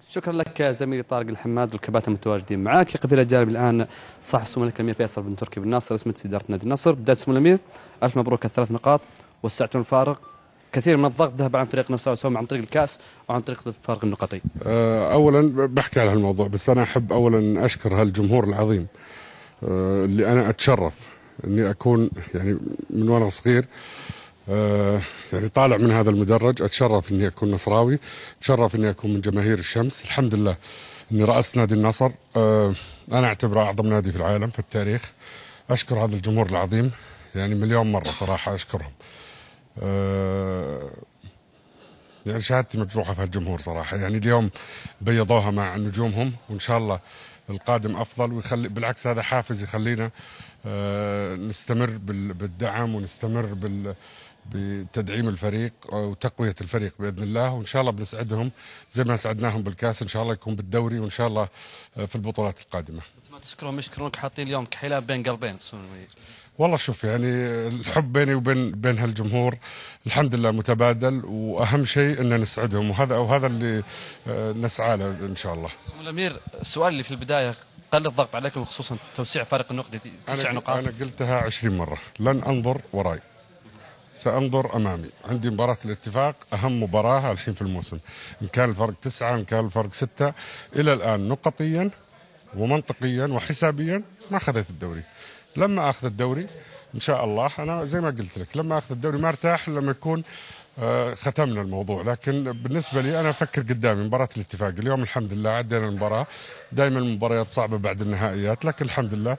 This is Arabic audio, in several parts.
شكرا لك زميلي طارق الحماد والكباتن المتواجدين معك. يقف الى جانب الان صاحب سمو الملك الامير فيصل بن تركي بن ناصر رئيس مجلس اداره نادي النصر. بدايه سمو الامير، الف مبروك الثلاث نقاط وسعتم الفارق. كثير من الضغط ذهب عن فريق نفسه سواء عن طريق الكاس او عن طريق الفارق النقطي. اولا بحكي على هالموضوع، بس انا احب اولا اشكر هالجمهور العظيم اللي انا اتشرف اني اكون يعني من وانا صغير يعني طالع من هذا المدرج. اتشرف اني اكون نصراوي، اتشرف اني اكون من جماهير الشمس. الحمد لله اني رأست نادي النصر، انا اعتبره اعظم نادي في العالم في التاريخ. اشكر هذا الجمهور العظيم يعني مليون مره صراحه اشكرهم. يعني شهادتي مجروحه في هالجمهور صراحه، يعني اليوم بيضوها مع نجومهم، وان شاء الله القادم افضل، ويخلي بالعكس هذا حافز يخلينا نستمر بالدعم ونستمر بتدعيم الفريق وتقويه الفريق باذن الله. وان شاء الله بنسعدهم زي ما سعدناهم بالكاس، ان شاء الله يكون بالدوري، وان شاء الله في البطولات القادمه. مثل ما تشكرون يشكرونك، حاطين اليوم كحيلة بين قلبين. والله شوف، يعني الحب بيني وبين هالجمهور الحمد لله متبادل، واهم شيء ان نسعدهم، وهذا اللي نسعى له ان شاء الله. سمو الامير، السؤال اللي في البدايه، قل الضغط عليكم خصوصا توسيع فارق النقطي 9 نقاط. انا قلتها 20 مره، لن انظر وراي، سانظر امامي. عندي مباراه الاتفاق اهم مباراه الحين في الموسم، ان كان الفرق 9 ان كان الفرق 6. الى الان نقطيا ومنطقيا وحسابيا ما اخذت الدوري. لما اخذ الدوري ان شاء الله، انا زي ما قلت لك لما اخذ الدوري ما ارتاح لما يكون ختمنا الموضوع. لكن بالنسبه لي انا افكر قدامي. مباراه الاتفاق اليوم الحمد لله عدينا المباراه، دائما المباريات صعبه بعد النهائيات، لكن الحمد لله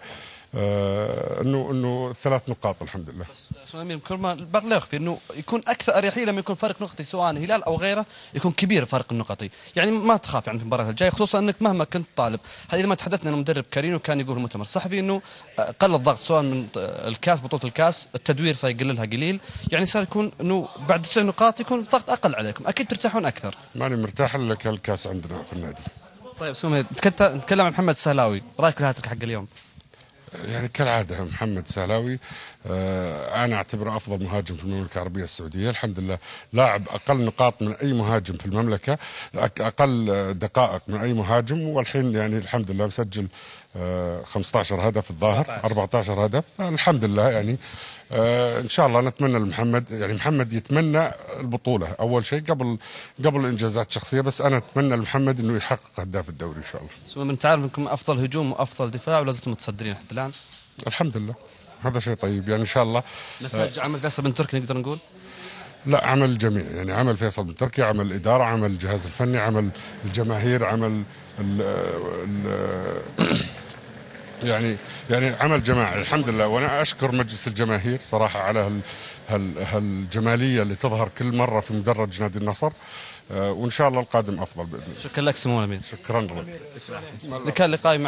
انه 3 نقاط الحمد لله. بس كل ما البعض لا يخفي انه يكون اكثر اريحيه لما يكون فرق نقطي سواء هلال او غيره يكون كبير الفرق النقطي، يعني ما تخاف يعني في المباراه الجايه، خصوصا انك مهما كنت طالب. هذه اذا ما تحدثنا عن المدرب كارينو كان يقول في المؤتمر الصحفي انه قل الضغط سواء من الكاس بطوله الكاس، التدوير صار يقللها قليل، يعني صار يكون انه بعد 9 نقاط يكون الضغط اقل عليكم، اكيد ترتاحون اكثر. ماني مرتاح الا الكاس عندنا في النادي. طيب سومي، نتكلم عن محمد السهلاوي، رايك في الهاتريك حق اليوم؟ يعني كالعاده محمد سهلاوي انا اعتبره افضل مهاجم في المملكه العربيه السعوديه. الحمد لله لاعب اقل نقاط من اي مهاجم في المملكه، اقل دقائق من اي مهاجم، والحين يعني الحمد لله مسجل 15 هدف الظاهر 14 هدف. الحمد لله يعني ان شاء الله نتمنى لمحمد، يعني محمد يتمنى البطوله اول شيء قبل انجازات شخصيه، بس انا اتمنى لمحمد انه يحقق هداف الدوري ان شاء الله. سو من تعرف انكم افضل هجوم وافضل دفاع ولازلتم متصدرين حتى الان. الحمد لله هذا شيء طيب، يعني ان شاء الله نتاج عمل فيصل بن تركي نقدر نقول. لا، عمل الجميع، يعني عمل فيصل بن تركي، عمل الاداره، عمل الجهاز الفني، عمل الجماهير، عمل يعني عمل جماعي الحمد لله. وانا اشكر مجلس الجماهير صراحه على هالجماليه اللي تظهر كل مره في مدرج نادي النصر، وان شاء الله القادم افضل باذن الله. شكرا لك سمو الامير. شكرا لك. كان لقاء